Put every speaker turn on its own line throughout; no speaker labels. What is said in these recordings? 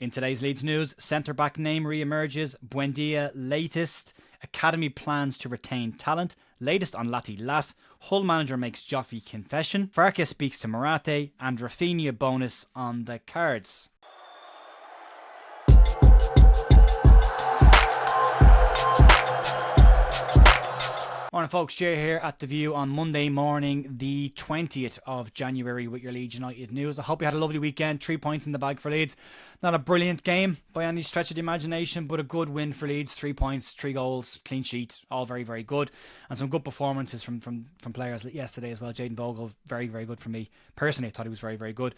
In today's Leeds news, centre-back name re-emerges, Buendia Latest, academy plans to retain talent, latest on Latte Lath, Hull manager makes Joffrey confession, Farke speaks to Marathe, and Raphinia Bonus on the cards. Morning folks, Jay here at The View on Monday morning, the 20th of January with your Leeds United news. I hope you had a lovely weekend, 3 points in the bag for Leeds. Not a brilliant game by any stretch of the imagination, but a good win for Leeds. 3 points, 3 goals, clean sheet, all very, very good. And some good performances from players yesterday as well. Jaden Bogle, very, very good for me. Personally, I thought he was very, very good.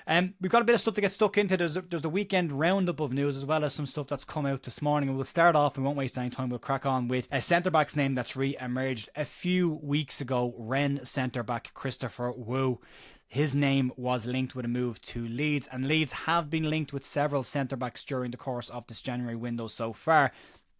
We've got a bit of stuff to get stuck into. There's the weekend roundup of news as well as some stuff that's come out this morning. And we'll start off, we won't waste any time, we'll crack on with a centre-back's name that's re-emerged. A few weeks ago, Rennes centre-back Christopher Wooh, his name was linked with a move to Leeds, and Leeds have been linked with several centre-backs during the course of this January window so far.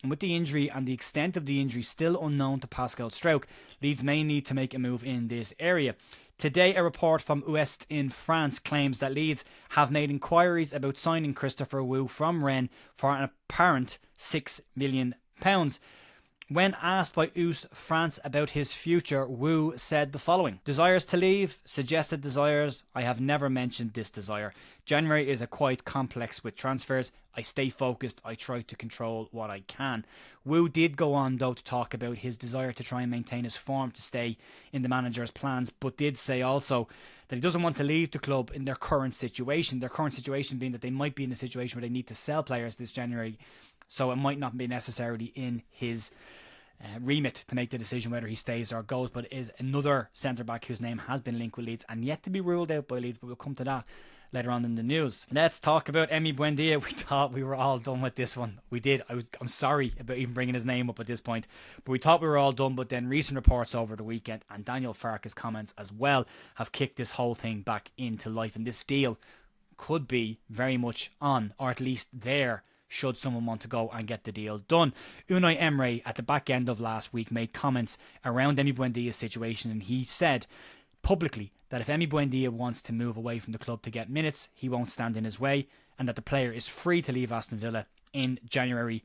And with the injury and the extent of the injury still unknown to Pascal Struijk, Leeds may need to make a move in this area. Today, a report from Ouest in France claims that Leeds have made inquiries about signing Christopher Wooh from Rennes for an apparent £6 million. When asked by Ouest France about his future, Wooh said the following: desires to leave, suggested desires, I have never mentioned this desire. January is quite complex with transfers. I stay focused, I try to control what I can. Wooh did go on though to talk about his desire to try and maintain his form to stay in the manager's plans, but did say also that he doesn't want to leave the club in their current situation. Their current situation being that they might be in a situation where they need to sell players this January, so it might not be necessarily in his remit to make the decision whether he stays or goes, but is another centre-back whose name has been linked with Leeds and yet to be ruled out by Leeds, but we'll come to that later on in the news. Let's talk about Emi Buendia. We thought we were all done with this one. We did. I'm sorry about even bringing his name up at this point, but we thought we were all done, but then recent reports over the weekend and Daniel Farke's comments as well have kicked this whole thing back into life, and this deal could be very much on, or at least there, should someone want to go and get the deal done. Unai Emery at the back end of last week made comments around Emi Buendia's situation, and he said publicly that if Emi Buendia wants to move away from the club to get minutes, he won't stand in his way, and that the player is free to leave Aston Villa in January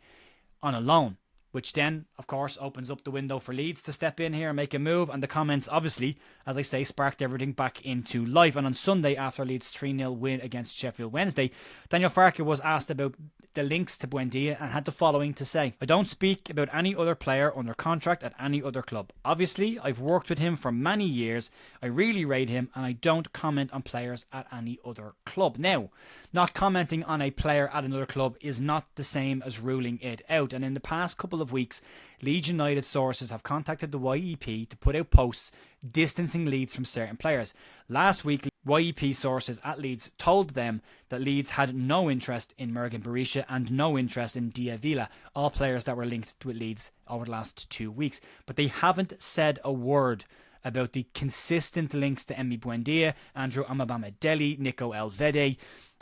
on a loan, which then, of course, opens up the window for Leeds to step in here and make a move. And the comments, obviously, as I say, sparked everything back into life. And on Sunday, after Leeds' 3-0 win against Sheffield Wednesday, Daniel Farke was asked about the links to Buendia and had the following to say: I don't speak about any other player under contract at any other club. Obviously, I've worked with him for many years. I really rate him, and I don't comment on players at any other club. Now, not commenting on a player at another club is not the same as ruling it out. And in the past couple of weeks, Leeds United sources have contacted the YEP to put out posts distancing Leeds from certain players. Last week, YEP sources at Leeds told them that Leeds had no interest in Mergen Berisha and no interest in Diavila, all players that were linked with Leeds over the last 2 weeks. But they haven't said a word about the consistent links to Emi Buendia, Andrew Amabamidele, Nico Elvede,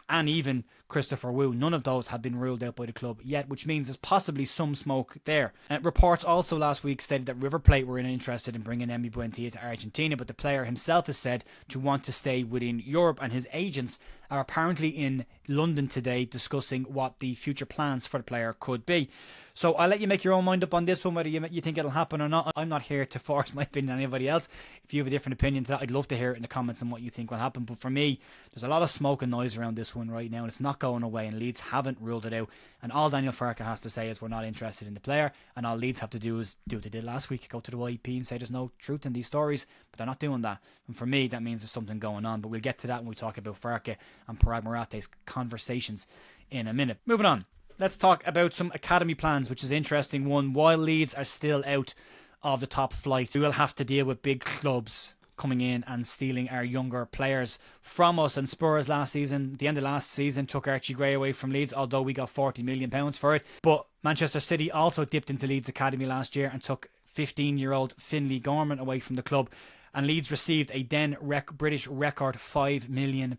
and even Christopher Wooh. None of those have been ruled out by the club yet, which means there's possibly some smoke there. Reports also last week stated that River Plate were interested in bringing Emi Buendia to Argentina, but the player himself is said to want to stay within Europe, and his agents are apparently in London today discussing what the future plans for the player could be. So I'll let you make your own mind up on this one, whether you think it'll happen or not. I'm not here to force my opinion on anybody else. If you have a different opinion to that, I'd love to hear it in the comments on what you think will happen. But for me, there's a lot of smoke and noise around this one right now, and it's not going away, and Leeds haven't ruled it out. And all Daniel Farke has to say is we're not interested in the player, and all Leeds have to do is do what they did last week, go to the YEP and say there's no truth in these stories, but they're not doing that. And for me, that means there's something going on. But we'll get to that when we talk about Farke and Parag Marathe's conversations in a minute. Moving on. Let's talk about some academy plans, which is an interesting one. While Leeds are still out of the top flight, we will have to deal with big clubs coming in and stealing our younger players from us. And Spurs last season, at the end of last season, took Archie Gray away from Leeds, although we got £40 million for it. But Manchester City also dipped into Leeds Academy last year and took 15-year-old Finlay Gorman away from the club. And Leeds received a then British record £5 million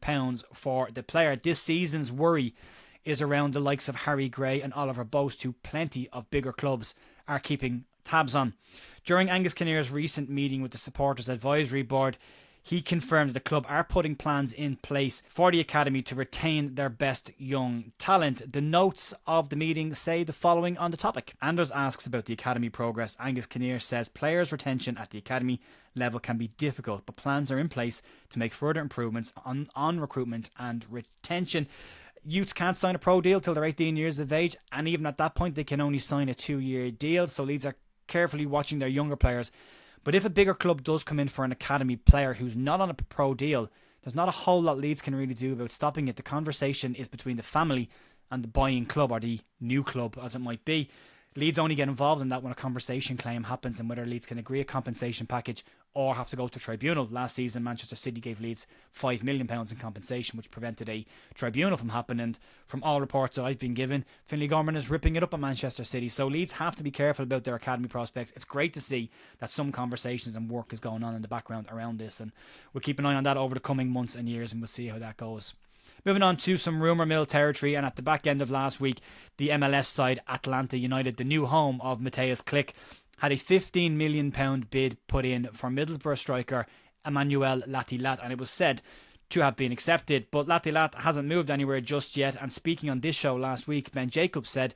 for the player. This season's worry is around the likes of Harry Gray and Oliver Boast, who plenty of bigger clubs are keeping tabs on. During Angus Kinnear's recent meeting with the Supporters Advisory Board, he confirmed that the club are putting plans in place for the academy to retain their best young talent. The notes of the meeting say the following on the topic. Anders asks about the academy progress. Angus Kinnear says players' retention at the academy level can be difficult, but plans are in place to make further improvements on recruitment and retention. Youths can't sign a pro deal till they're 18 years of age, and even at that point they can only sign a 2-year deal, so Leeds are carefully watching their younger players. But if a bigger club does come in for an academy player who's not on a pro deal, there's not a whole lot Leeds can really do about stopping it. The conversation is between the family and the buying club, or the new club as it might be. Leeds only get involved in that when a compensation claim happens, and whether Leeds can agree a compensation package or have to go to tribunal. Last season, Manchester City gave Leeds £5 million in compensation, which prevented a tribunal from happening. And from all reports that I've been given, Finlay Gorman is ripping it up at Manchester City. So Leeds have to be careful about their academy prospects. It's great to see that some conversations and work is going on in the background around this, and we'll keep an eye on that over the coming months and years, and we'll see how that goes. Moving on to some rumour mill territory, and at the back end of last week, the MLS side Atlanta United, the new home of Matthias Klick, had a £15 million bid put in for Middlesbrough striker Emmanuel Latte Lath, and it was said to have been accepted, but Latte Lath hasn't moved anywhere just yet. And speaking on this show last week, Ben Jacobs said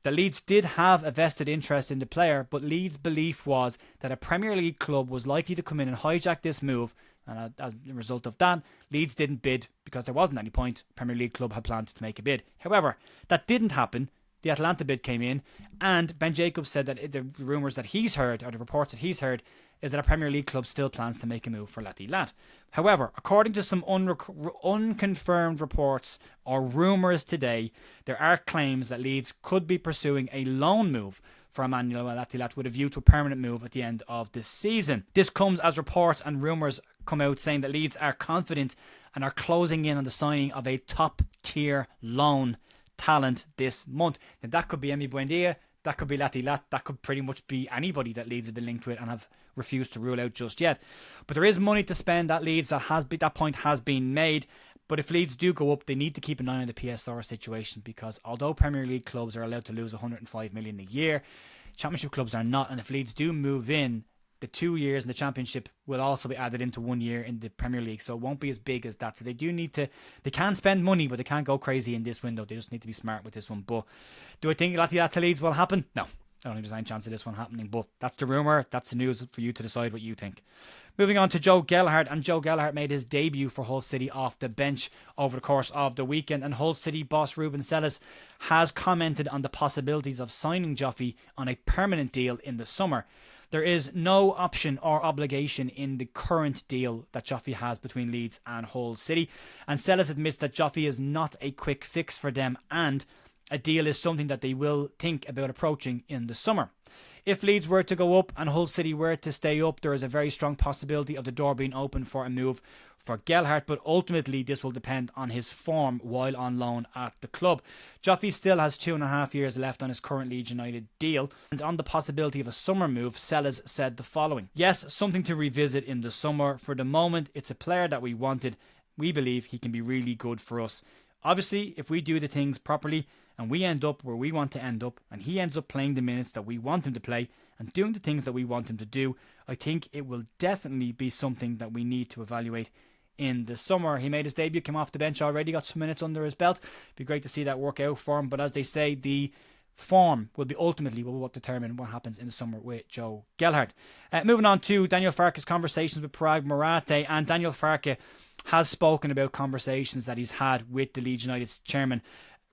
that Leeds did have a vested interest in the player, but Leeds' belief was that a Premier League club was likely to come in and hijack this move, and as a result of that, Leeds didn't bid because there wasn't any point. Premier League club had planned to make a bid. However, that didn't happen. The Atlanta bid came in, and Ben Jacobs said that the rumours that he's heard, or the reports that he's heard, is that a Premier League club still plans to make a move for Latte Lath. However, according to some unconfirmed reports or rumours today, there are claims that Leeds could be pursuing a loan move for Emmanuel Latte Lath with a view to a permanent move at the end of this season. This comes as reports and rumours come out saying that Leeds are confident and are closing in on the signing of a top-tier loan talent this month. Now, that could be Emi Buendia, that could be Latte Lath, that could pretty much be anybody that Leeds have been linked with and have refused to rule out just yet. But there is money to spend at Leeds. That point has been made. But if Leeds do go up, they need to keep an eye on the PSR situation, because although Premier League clubs are allowed to lose $105 million a year, Championship clubs are not. And if Leeds do move in, the 2 years in the Championship will also be added into 1 year in the Premier League, so it won't be as big as that. So they do need to, they can spend money, but they can't go crazy in this window. They just need to be smart with this one. But do I think Latte Lath to Leeds will happen? No. I don't think there's any chance of this one happening, but that's the rumour. That's the news for you to decide what you think. Moving on to Joe Gelhardt, and Joe Gelhardt made his debut for Hull City off the bench over the course of the weekend, and Hull City boss Ruben Selles has commented on the possibilities of signing Joffy on a permanent deal in the summer. There is no option or obligation in the current deal that Joffy has between Leeds and Hull City, and Selles admits that Joffy is not a quick fix for them, and a deal is something that they will think about approaching in the summer. If Leeds were to go up and Hull City were to stay up, there is a very strong possibility of the door being open for a move for Gelhardt, but ultimately this will depend on his form while on loan at the club. Joffy still has 2.5 years left on his current Leeds United deal, and on the possibility of a summer move, Selles said the following: "Yes, something to revisit in the summer. For the moment, it's a player that we wanted. We believe he can be really good for us. Obviously, if we do the things properly and we end up where we want to end up, and he ends up playing the minutes that we want him to play and doing the things that we want him to do, I think it will definitely be something that we need to evaluate in the summer." He made his debut, came off the bench already, got some minutes under his belt. Be great to see that work out for him. But as they say, the form will be ultimately what determine what happens in the summer with Joe Gelhardt. Moving on to Daniel Farke's conversations with Parag Marathe, and Daniel Farke has spoken about conversations that he's had with the Leeds United's chairman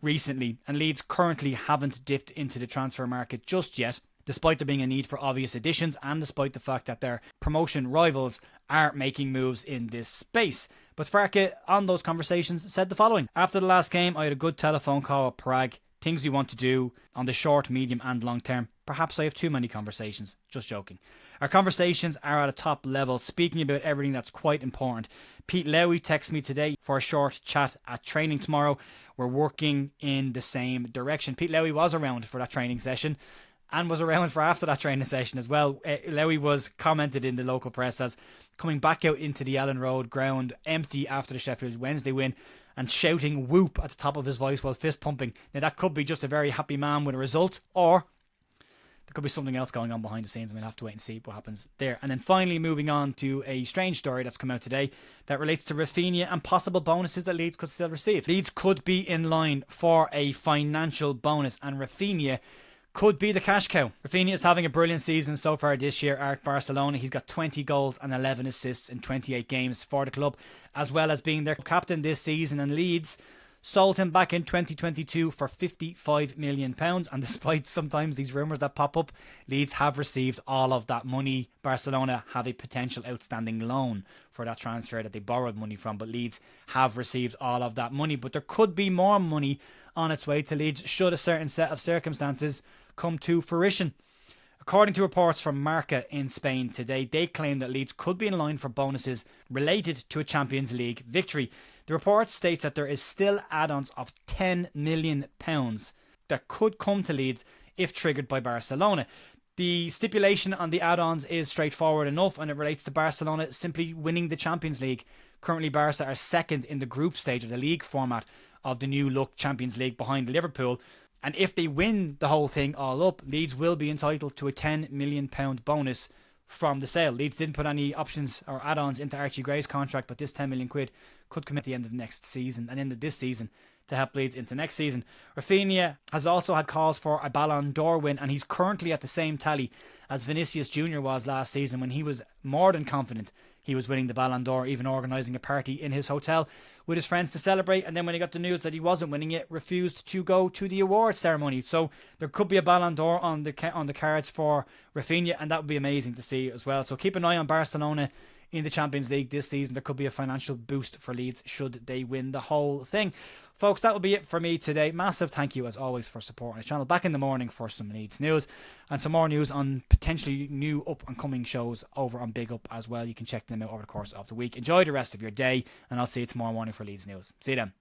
recently, and Leeds currently haven't dipped into the transfer market just yet, despite there being a need for obvious additions and despite the fact that their promotion rivals are making moves in this space. But Farke, on those conversations, said the following: "After the last game, I had a good telephone call with Parag. Things we want to do on the short, medium and long term. Perhaps I have too many conversations. Just joking. Our conversations are at a top level, speaking about everything that's quite important. Pete Lowy texted me today for a short chat at training tomorrow. We're working in the same direction." Pete Lowy was around for that training session and was around for after that training session as well. Lowy was commented in the local press as coming back out into the Ellen Road ground empty after the Sheffield Wednesday win and shouting whoop at the top of his voice while fist pumping. Now that could be just a very happy man with a result, or there could be something else going on behind the scenes, and we'll have to wait and see what happens there. And then finally moving on to a strange story that's come out today that relates to Raphinia and possible bonuses that Leeds could still receive. Leeds could be in line for a financial bonus, and Raphinia could be the cash cow. Raphinia is having a brilliant season so far this year at Barcelona. He's got 20 goals and 11 assists in 28 games for the club, as well as being their captain this season. And Leeds sold him back in 2022 for £55 million. And despite sometimes these rumours that pop up, Leeds have received all of that money. Barcelona have a potential outstanding loan for that transfer that they borrowed money from, but Leeds have received all of that money. But there could be more money on its way to Leeds should a certain set of circumstances come to fruition. According to reports from Marca in Spain today, they claim that Leeds could be in line for bonuses related to a Champions League victory. The report states that there is still add-ons of £10 million that could come to Leeds if triggered by Barcelona. The stipulation on the add-ons is straightforward enough, and it relates to Barcelona simply winning the Champions League. Currently, Barca are second in the group stage of the league format of the new look Champions League behind Liverpool. And if they win the whole thing all up, Leeds will be entitled to a £10 million bonus from the sale. Leeds didn't put any options or add-ons into Archie Gray's contract, but this £10 million could come at the end of next season and end of this season to help Leeds into next season. Raphinia has also had calls for a Ballon d'Or win, and he's currently at the same tally as Vinicius Jr. was last season, when he was more than confident he was winning the Ballon d'Or, even organising a party in his hotel with his friends to celebrate. And then when he got the news that he wasn't winning it, refused to go to the awards ceremony. So there could be a Ballon d'Or on the cards for Raphinia, and that would be amazing to see as well. So keep an eye on Barcelona in the Champions League this season. There could be a financial boost for Leeds should they win the whole thing. Folks, that will be it for me today. Massive thank you as always for supporting the channel. Back in the morning for some Leeds news and some more news on potentially new up and coming shows over on Big Up as well. You can check them out over the course of the week. Enjoy the rest of your day, and I'll see you tomorrow morning for Leeds news. See you then.